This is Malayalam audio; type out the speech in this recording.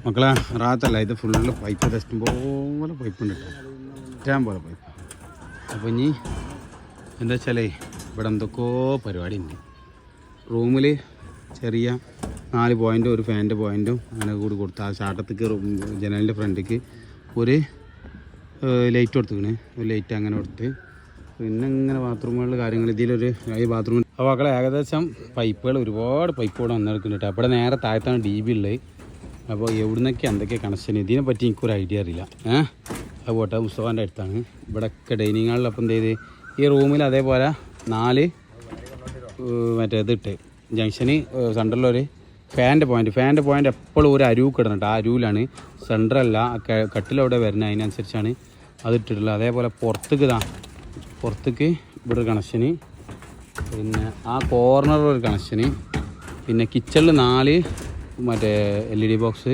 മക്കളെ റാത്തല്ല, ഇത് ഫുള്ള് പൈപ്പ് ഇഷ്ടം പോലെ പൈപ്പുണ്ട് കേട്ടോ, ഇഷ്ടം പോലെ പൈപ്പ്. അപ്പോൾ ഇനി എന്താ വെച്ചാലേ ഇവിടെ എന്തൊക്കെയോ പരിപാടി ഉണ്ട്. റൂമിൽ ചെറിയ 4 പോയിൻറ്റും ഒരു ഫാനിൻ്റെ പോയിൻറ്റും അങ്ങനെ കൂടി കൊടുത്ത് ആ ചാട്ടത്തേക്ക് ജനലിൻ്റെ ഫ്രണ്ടിലേക്ക് ഒരു ലൈറ്റ് കൊടുത്തിക്കണേ, ഒരു ലൈറ്റ് അങ്ങനെ കൊടുത്ത് പിന്നെ ഇങ്ങനെ ബാത്റൂമുകളിൽ കാര്യങ്ങൾ ഇതിലൊരു ഈ ബാത്റൂമിൽ. അപ്പോൾ മക്കളെ ഏകദേശം പൈപ്പുകൾ ഒരുപാട് പൈപ്പ് ഇവിടെ വന്നെടുക്കുന്നുണ്ട്. അവിടെ നേരെ താഴത്താണ് DB ഉള്ളത്. അപ്പോൾ എവിടുന്നൊക്കെ എന്തൊക്കെ കണക്ഷൻ ഇതിനെ പറ്റി എനിക്കൊരു ഐഡിയ അറിയില്ല. അത് പോട്ടെ, മുസ്തഫാൻ്റെ അടുത്താണ്. ഇവിടെയൊക്കെ ഡൈനിങ് ഹാളിൽ അപ്പം എന്ത് ചെയ്ത് ഈ റൂമിൽ അതേപോലെ 4 മറ്റേ ഇതിട്ട് ജംഗ്ഷന് സെൻറ്ററിലൊരു ഫാൻ്റെ പോയിൻ്റ് എപ്പോഴും ഒരു അരുവ് കിടണം കേട്ടോ. ആ അരുവിലാണ്, സെൻറ്ററല്ല കട്ടിലവിടെ വരുന്നത്, അതിനനുസരിച്ചാണ് അത് ഇട്ടിട്ടുള്ളത്. അതേപോലെ പുറത്തേക്ക് ഇവിടെ ഒരു കണക്ഷന്, പിന്നെ ആ കോർണറിലൊരു കണക്ഷന്, പിന്നെ കിച്ചണിൽ 4 മറ്റേ LED ബോക്സ്,